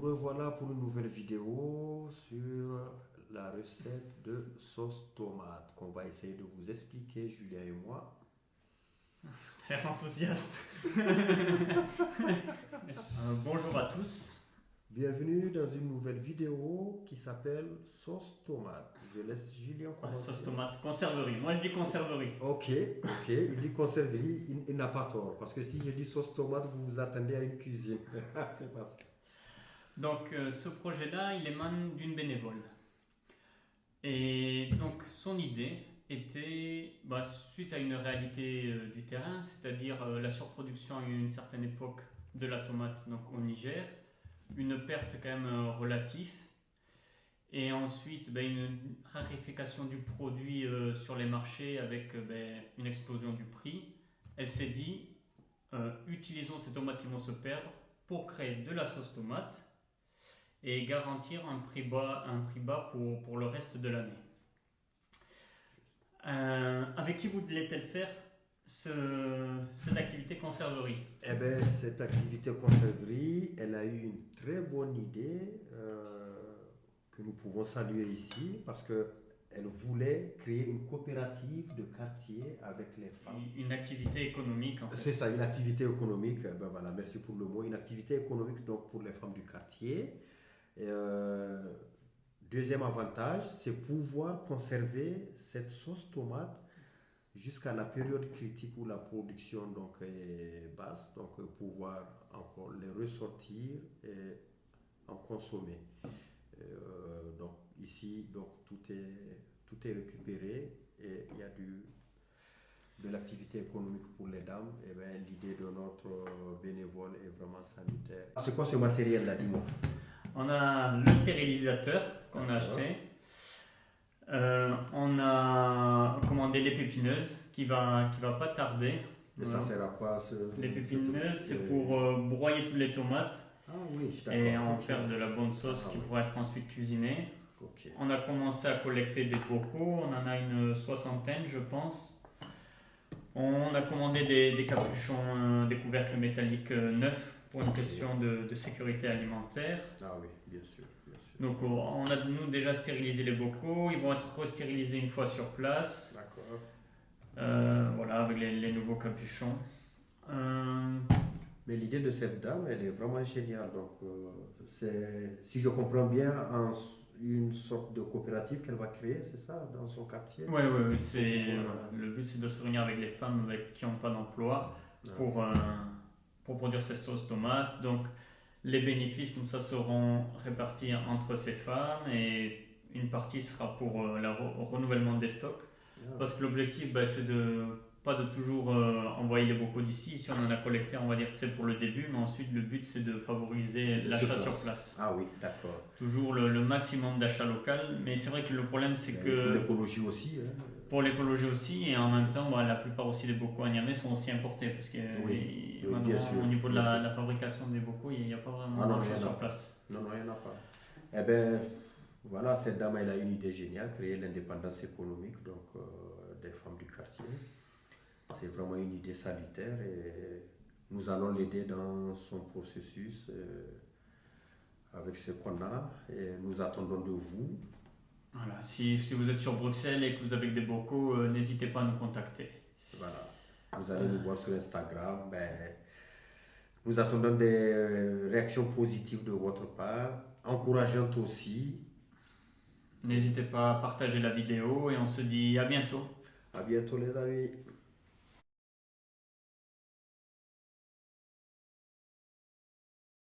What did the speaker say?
Nous revoilà pour une nouvelle vidéo sur la recette de sauce tomate qu'on va essayer de vous expliquer, Julien et moi. L'air enthousiaste. Bonjour à tous. Bienvenue dans une nouvelle vidéo qui s'appelle sauce tomate. Je laisse Julien commencer. Sauce tomate, conserverie. Moi je dis conserverie. Ok, il dit conserverie, il n'a pas tort. Parce que si je dis sauce tomate, vous vous attendez à une cuisine. C'est pas ça. Donc ce projet-là, il émane d'une bénévole. Et donc son idée était, suite à une réalité du terrain, c'est-à-dire la surproduction à une certaine époque de la tomate donc, au Niger, une perte quand même relative, et ensuite une raréfaction du produit sur les marchés avec une explosion du prix. Elle s'est dit, utilisons ces tomates qui vont se perdre pour créer de la sauce tomate et garantir un prix bas pour le reste de l'année. Avec qui voulait-elle faire cette activité conserverie? Eh bien, cette activité conserverie, elle a eu une très bonne idée que nous pouvons saluer ici parce qu'elle voulait créer une coopérative de quartier avec les femmes. Une activité économique en fait. C'est ça, une activité économique. Ben voilà, merci pour le mot. Une activité économique donc pour les femmes du quartier. Et, deuxième avantage, c'est pouvoir conserver cette sauce tomate jusqu'à la période critique où la production donc, est basse, donc pouvoir encore les ressortir et en consommer. Donc ici, donc, tout est récupéré et il y a de l'activité économique pour les dames. Et bien, l'idée de notre bénévole est vraiment salutaire. C'est quoi ce matériel-là, dis-moi? On a le stérilisateur qu'on a acheté. On a commandé les pépineuses qui va pas tarder. Et ça sert à quoi Les pépineuses, c'est pour broyer toutes les tomates et en faire de la bonne sauce qui pourra être ensuite cuisinée. Okay. On a commencé à collecter des bocaux, on en a une soixantaine je pense. On a commandé des capuchons, des couvercles métalliques neufs pour une question de sécurité alimentaire. Ah oui, bien sûr, bien sûr. Donc on a nous déjà stérilisé les bocaux, ils vont être restérilisés une fois sur place. D'accord. Voilà, avec les nouveaux capuchons. Mais l'idée de cette dame, elle est vraiment géniale. Donc, c'est, si je comprends bien, une sorte de coopérative qu'elle va créer, c'est ça, dans son quartier? Oui, le but c'est de se réunir avec les femmes qui n'ont pas d'emploi pour produire ces sauces tomates. Donc les bénéfices comme ça seront répartis entre ces femmes et une partie sera pour le renouvellement des stocks. Parce que l'objectif c'est pas de toujours envoyer les bocaux d'ici. Si on en a collecté, on va dire que c'est pour le début, mais ensuite le but c'est de favoriser l'achat sur place. Ah oui, d'accord. Toujours le maximum d'achat local, mais c'est vrai que le problème c'est que... Pour l'écologie aussi. Hein. Pour l'écologie aussi, et en même temps, la plupart aussi des bocaux à Niamey sont aussi importés, parce que au niveau de la fabrication des bocaux, il n'y a pas vraiment grand-chose sur place. Non, il n'y en a pas. Eh bien, voilà, cette dame, elle a une idée géniale, créer l'indépendance économique donc, des femmes du quartier. C'est vraiment une idée salutaire et nous allons l'aider dans son processus avec ce qu'on a et nous attendons de vous. Voilà, si vous êtes sur Bruxelles et que vous avez des bocaux, n'hésitez pas à nous contacter. Voilà, vous allez nous voir sur Instagram. Nous attendons des réactions positives de votre part, encourageantes aussi. N'hésitez pas à partager la vidéo et on se dit à bientôt. À bientôt les amis.